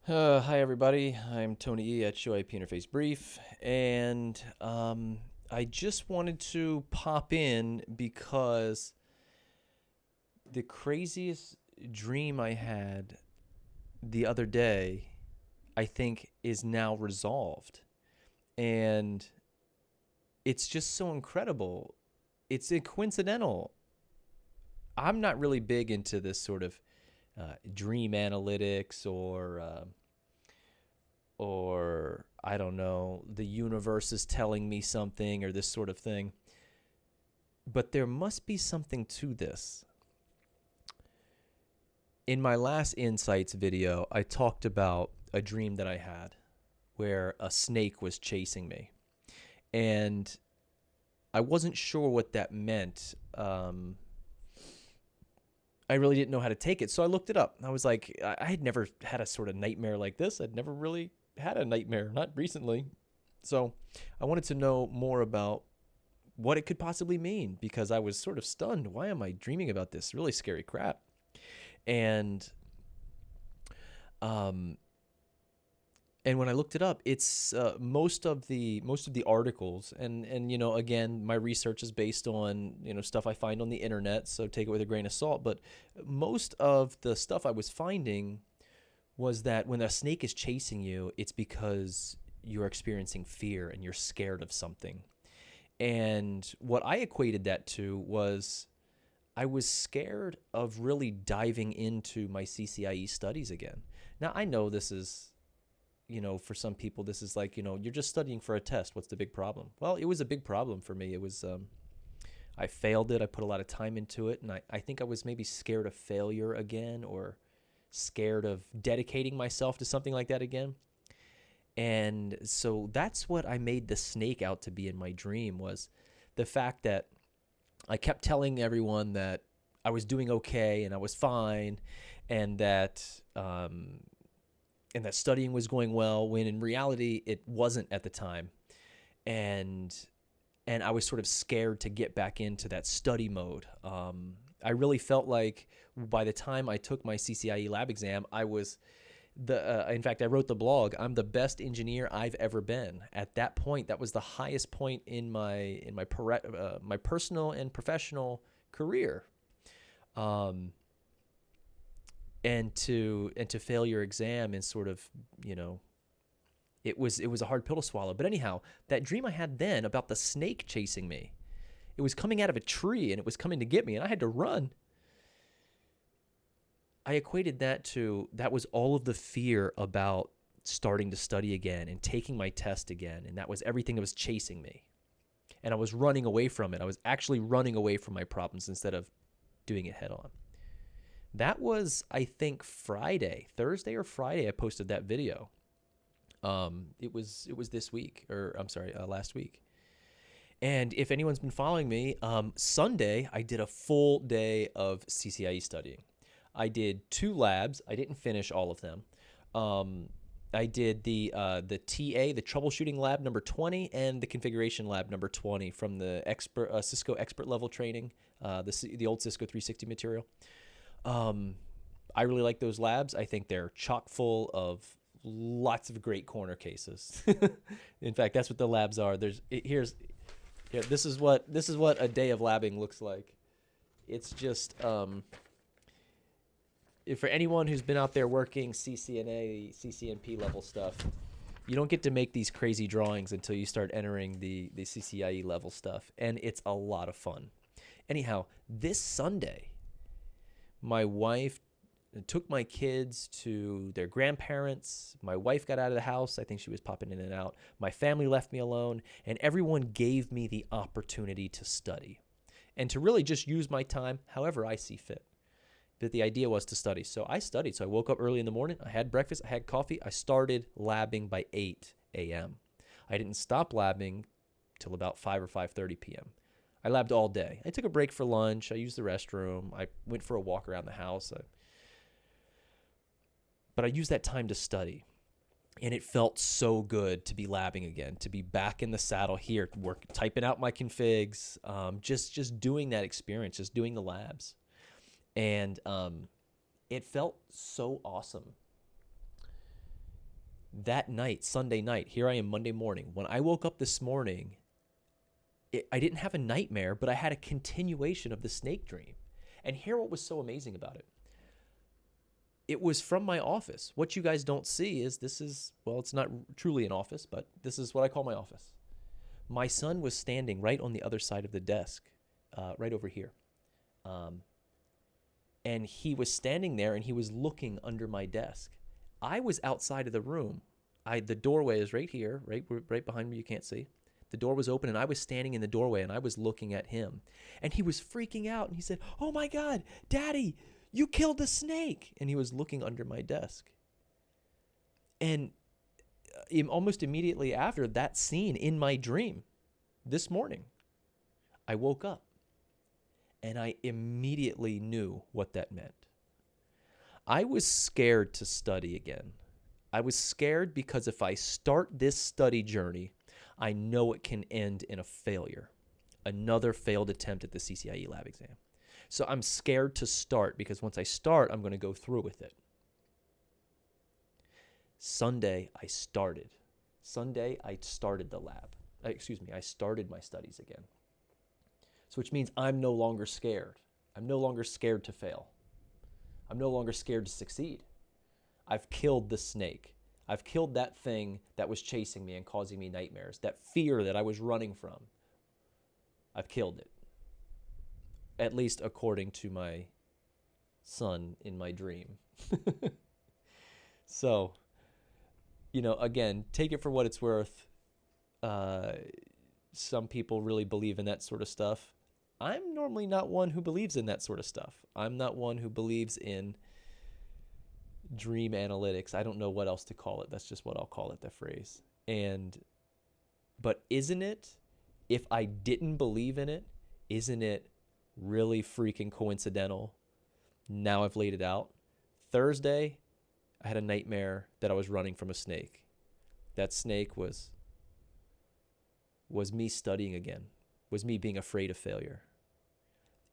Hi, everybody. I'm Tony E at Show IP Interface Brief, and I just wanted to pop in because the craziest dream I had the other day, I think, is now resolved. And it's just so incredible. It's coincidental. I'm not really big into this sort of dream analytics or I don't know, the universe is telling me something or this sort of thing. But there must be something to this. In my last Insights video, I talked about a dream that I had where a snake was chasing me. And I wasn't sure what that meant. I really didn't know how to take it. So I looked it up. I was like, I had never had a sort of nightmare like this. I'd never really had a nightmare, not recently. So I wanted to know more about what it could possibly mean because I was sort of stunned. Why am I dreaming about this really scary crap? And um, and when I looked it up, it's most of the articles, and again, my research is based on stuff I find on the internet, so take it with a grain of salt. But most of the stuff I was finding was that when a snake is chasing you, it's because you're experiencing fear and you're scared of something. And what I equated that to was I was scared of really diving into my CCIE studies again. Now, I know this is, for some people, this is like, you're just studying for a test. What's the big problem? Well, it was a big problem for me. It was, I failed it. I put a lot of time into it. And I think I was maybe scared of failure again or scared of dedicating myself to something like that again. And so that's what I made the snake out to be in my dream was the fact that I kept telling everyone that I was doing okay and I was fine, and um, that studying was going well. When in reality it wasn't at the time, and I was sort of scared to get back into that study mode. I really felt like by the time I took my CCIE lab exam, I was in fact, I wrote the blog. I'm the best engineer I've ever been. At that point, that was the highest point in my personal and professional career. Um, and to fail your exam and sort of you know it was a hard pill to swallow. But anyhow, that dream I had then about the snake chasing me, it was coming out of a tree and it was coming to get me, and I had to run. I equated that to that was all of the fear about starting to study again and taking my test again. And that was everything that was chasing me. And I was running away from it. I was actually running away from my problems instead of doing it head on. That was, I think, Thursday or Friday. I posted that video. It was this week, or I'm sorry, last week. And if anyone's been following me, Sunday I did a full day of CCIE studying. I did two labs. I didn't finish all of them. Um, I did the TA, the troubleshooting lab number 20, and the configuration lab number 20 from the Cisco expert level training, the old Cisco 360 material. Um, I really like those labs. I think they're chock full of lots of great corner cases. In fact, that's what the labs are. This is what a day of labbing looks like. It's just for anyone who's been out there working CCNA, CCNP level stuff, you don't get to make these crazy drawings until you start entering the CCIE level stuff, and it's a lot of fun. Anyhow, this Sunday, my wife took my kids to their grandparents. My wife got out of the house. I think she was popping in and out. My family left me alone, and everyone gave me the opportunity to study and to really just use my time however I see fit. But the idea was to study. So I studied. So I woke up early in the morning. I had breakfast. I had coffee. I started labbing by 8 a.m. I didn't stop labbing till about 5 or 5:30 p.m. I labbed all day. I took a break for lunch. I used the restroom. I went for a walk around the house. But I used that time to study. And it felt so good to be labbing again, to be back in the saddle here, typing out my configs, just doing that experience, just doing the labs. And it felt so awesome. That night, Sunday night, here I am Monday morning. When I woke up this morning, I didn't have a nightmare, but I had a continuation of the snake dream. And here, what was so amazing about it. It was from my office. What you guys don't see is this is, well, it's not truly an office, but this is what I call my office. My son was standing right on the other side of the desk, right over here. And he was standing there and he was looking under my desk. I was outside of the room. The doorway is right here, right behind me. You can't see. The door was open and I was standing in the doorway and I was looking at him. And he was freaking out and he said, "Oh my God, Daddy, you killed the snake." And he was looking under my desk. And almost immediately after that scene in my dream this morning, I woke up and I immediately knew what that meant. I was scared to study again. I was scared because if I start this study journey, I know it can end in a failure, another failed attempt at the CCIE lab exam. So I'm scared to start because once I start, I'm going to go through with it. Sunday, I started. Sunday, I started the lab. I started my studies again. So which means I'm no longer scared. I'm no longer scared to fail. I'm no longer scared to succeed. I've killed the snake. I've killed that thing that was chasing me and causing me nightmares, that fear that I was running from. I've killed it. At least according to my son in my dream. So, again, take it for what it's worth. Some people really believe in that sort of stuff. I'm normally not one who believes in that sort of stuff. I'm not one who believes in dream analytics. I don't know what else to call it. That's just what I'll call it, the phrase. But isn't it, if I didn't believe in it, isn't it really freaking coincidental? Now I've laid it out. Thursday, I had a nightmare that I was running from a snake. That snake was me studying again, was me being afraid of failure.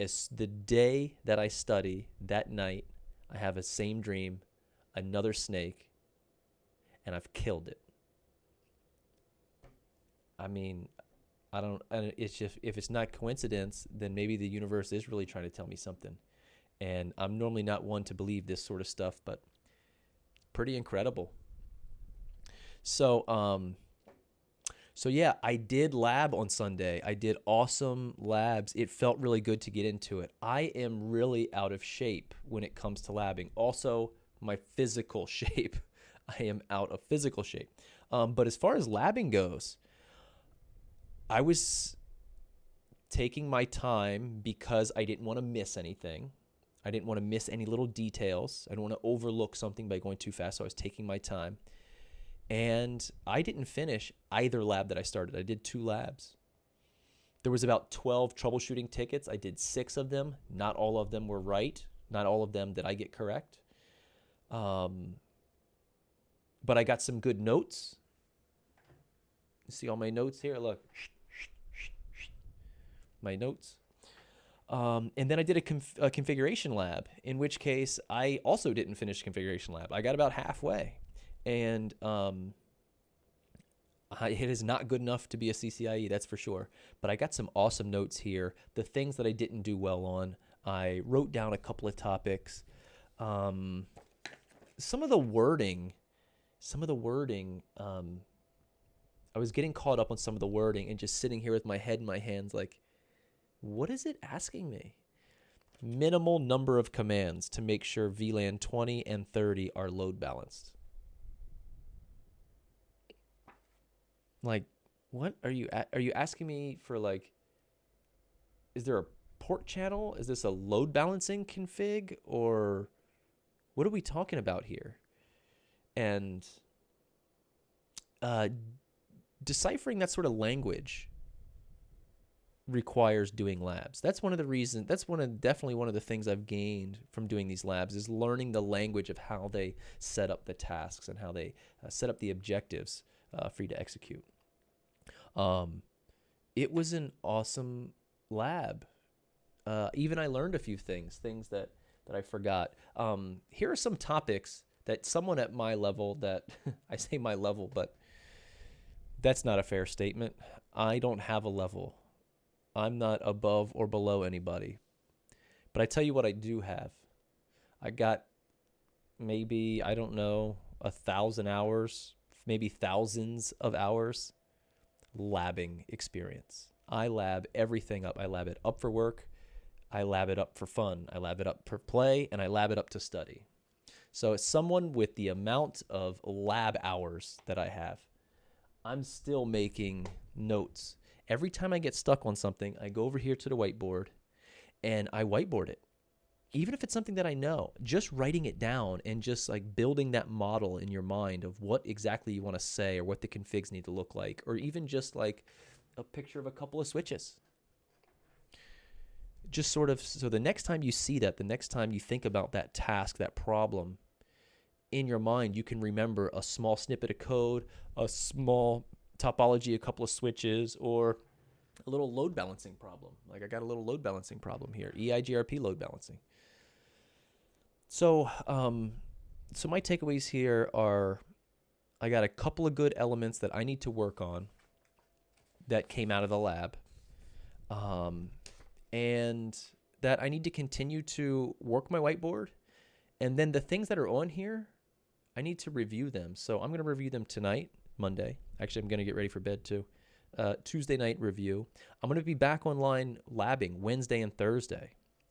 As the day that I study, that night, I have a same dream, another snake, and I've killed it. I mean, it's just, if it's not coincidence, then maybe the universe is really trying to tell me something. And I'm normally not one to believe this sort of stuff, but pretty incredible. So yeah, I did lab on Sunday. I did awesome labs. It felt really good to get into it. I am really out of shape when it comes to labbing. Also, my physical shape. I am out of physical shape. But as far as labbing goes, I was taking my time because I didn't want to miss anything. I didn't want to miss any little details. I didn't want to overlook something by going too fast, so I was taking my time. And I didn't finish either lab that I started. I did 2 labs. There was about 12 troubleshooting tickets. I did 6 of them. Not all of them were right. Not all of them did I get correct. But I got some good notes. You see all my notes here? Look. My notes. And then I did a configuration lab, in which case I also didn't finish configuration lab. I got about halfway. And it is not good enough to be a CCIE, that's for sure. But I got some awesome notes here. The things that I didn't do well on, I wrote down a couple of topics. Some of the wording, I was getting caught up on some of the wording and just sitting here with my head in my hands like, what is it asking me? Minimal number of commands to make sure VLAN 20 and 30 are load balanced. Like, what are you asking me for? Like, is there a port channel? Is this a load balancing config, or what are we talking about here? And deciphering that sort of language requires doing labs. That's one of the reasons. That's definitely one of the things I've gained from doing these labs is learning the language of how they set up the tasks and how they set up the objectives for you to execute. It was an awesome lab. Even I learned a few things that I forgot. Here are some topics that someone at my level that I say my level, but that's not a fair statement. I don't have a level. I'm not above or below anybody. But I tell you what I do have. I got maybe, I don't know, 1,000 hours, maybe thousands of hours labbing experience. I lab everything up. I lab it up for work. I lab it up for fun. I lab it up for play, and I lab it up to study. So as someone with the amount of lab hours that I have, I'm still making notes. Every time I get stuck on something, I go over here to the whiteboard and I whiteboard it. Even if it's something that I know, just writing it down and just like building that model in your mind of what exactly you want to say or what the configs need to look like, or even just like a picture of a couple of switches. Just sort of, so the next time you see that, the next time you think about that task, that problem in your mind, you can remember a small snippet of code, a small topology, a couple of switches, or a little load balancing problem. Like I got a little load balancing problem here, EIGRP load balancing. So, so my takeaways here are I got a couple of good elements that I need to work on that came out of the lab. And that I need to continue to work my whiteboard. And then the things that are on here, I need to review them. So I'm going to review them tonight, Monday. Actually, I'm going to get ready for bed too. Tuesday night review. I'm going to be back online labbing Wednesday and Thursday.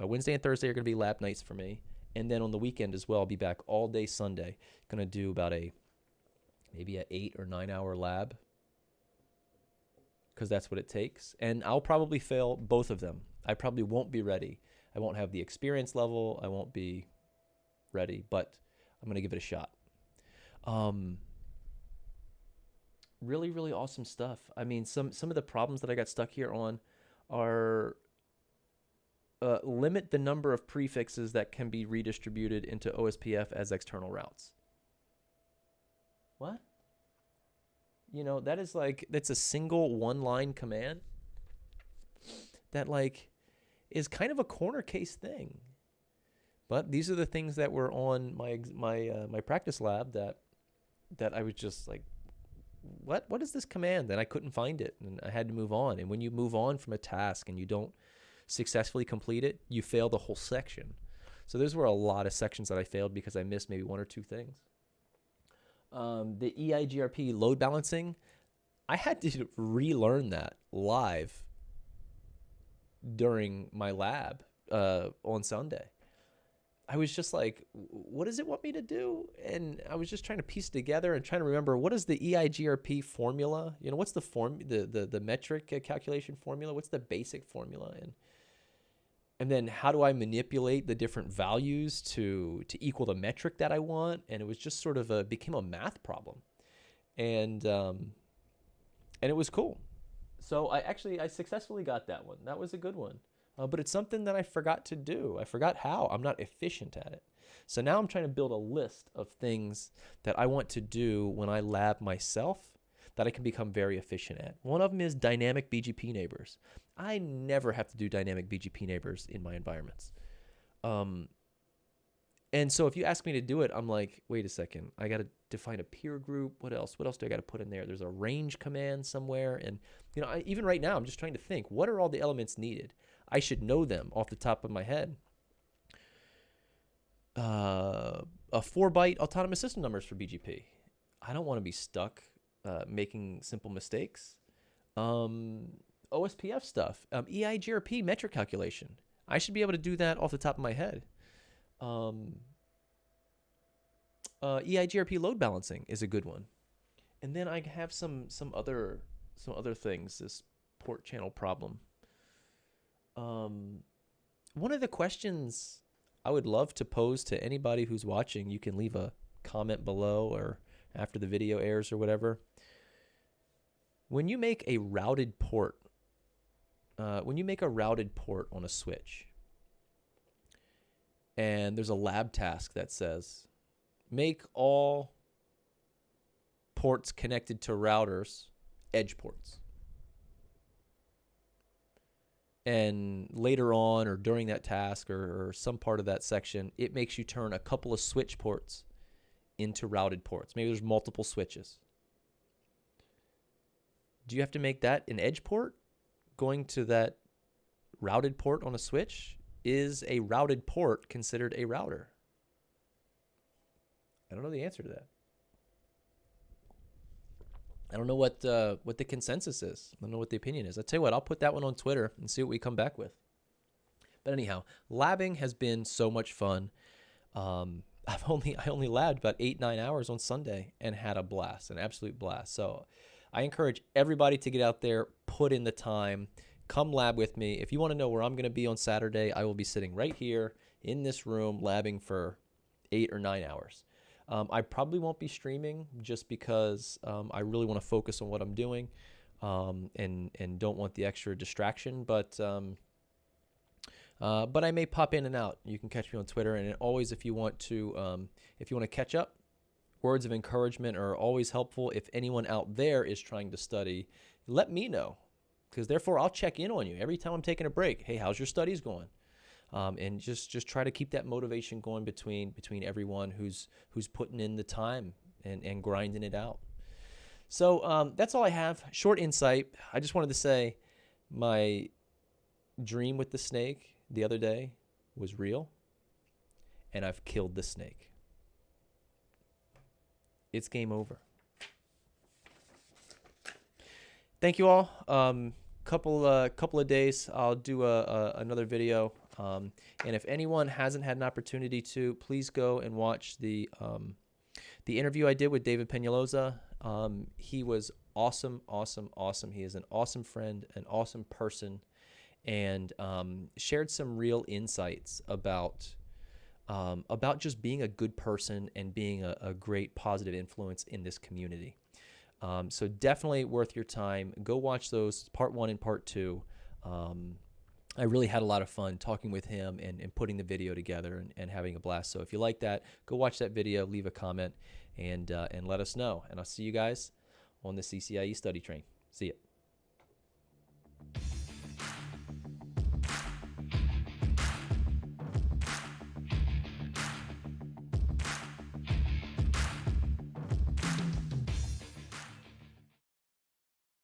Wednesday and Thursday are going to be lab nights for me. And then on the weekend as well, I'll be back all day Sunday. Going to do about maybe an 8 or 9 hour lab, because that's what it takes. And I'll probably fail both of them. I probably won't be ready. I won't have the experience level. I won't be ready, but I'm going to give it a shot. Really, really awesome stuff. I mean, some of the problems that I got stuck here on are limit the number of prefixes that can be redistributed into OSPF as external routes. What? You know, that's a single one-line command that like is kind of a corner case thing. But these are the things that were on my practice lab that I was just like, what is this command? And I couldn't find it, and I had to move on. And when you move on from a task and you don't successfully complete it, you fail the whole section. So those were a lot of sections that I failed because I missed maybe one or two things. The EIGRP load balancing, I had to relearn that live during my lab on Sunday. I was just like, what does it want me to do? And I was just trying to piece it together and trying to remember, what is the EIGRP formula? You know, what's the metric calculation formula? What's the basic formula? And then how do I manipulate the different values to equal the metric that I want? And it was just sort of became a math problem. And it was cool. So I successfully got that one. That was a good one. But it's something that I forgot to do. I forgot how. I'm not efficient at it. So now I'm trying to build a list of things that I want to do when I lab myself that I can become very efficient at. One of them is dynamic BGP neighbors. I never have to do dynamic BGP neighbors in my environments. And so if you ask me to do it, I'm like, wait a second, I got to define a peer group. What else? What else do I got to put in there? There's a range command somewhere. And, you know, even right now, I'm just trying to think, what are all the elements needed? I should know them off the top of my head. A 4-byte autonomous system numbers for BGP. I don't want to be stuck making simple mistakes. OSPF stuff. EIGRP metric calculation. I should be able to do that off the top of my head. EIGRP load balancing is a good one. And then I have some other things, this port channel problem. One of the questions I would love to pose to anybody who's watching, you can leave a comment below or after the video airs or whatever. When you make a routed port, on a switch, and there's a lab task that says, make all ports connected to routers edge ports. And later on or during that task or some part of that section, it makes you turn a couple of switch ports into routed ports. Maybe there's multiple switches. Do you have to make that an edge port going to that routed port on a switch? Is a routed port considered a router? I don't know the answer to that. I don't know what the consensus is. I don't know what the opinion is. I'll tell you what, I'll put that one on Twitter and see what we come back with. But anyhow, labbing has been so much fun. I only labbed about 8-9 hours on Sunday and had a blast, an absolute blast. So I encourage everybody to get out there, put in the time, come lab with me. If you want to know where I'm going to be on Saturday, I will be sitting right here in this room labbing for 8 or 9 hours. I probably won't be streaming just because I really want to focus on what I'm doing and don't want the extra distraction. But I may pop in and out. You can catch me on Twitter, and always if you want to catch up, words of encouragement are always helpful. If anyone out there is trying to study, let me know, because therefore I'll check in on you every time I'm taking a break. Hey, how's your studies going? And just try to keep that motivation going between everyone who's putting in the time and grinding it out. So that's all I have. Short insight. I just wanted to say my dream with the snake the other day was real, and I've killed the snake. It's game over. Thank you all. Couple of days, I'll do another video. And if anyone hasn't had an opportunity to, please go and watch the interview I did with David Peñalosa. He was awesome. He is an awesome friend, an awesome person, and shared some real insights about just being a good person and being a great positive influence in this community. So definitely worth your time. Go watch those, part 1 and part 2. I really had a lot of fun talking with him and putting the video together and having a blast. So if you like that, go watch that video, leave a comment, and let us know. And I'll see you guys on the CCIE study train. See ya.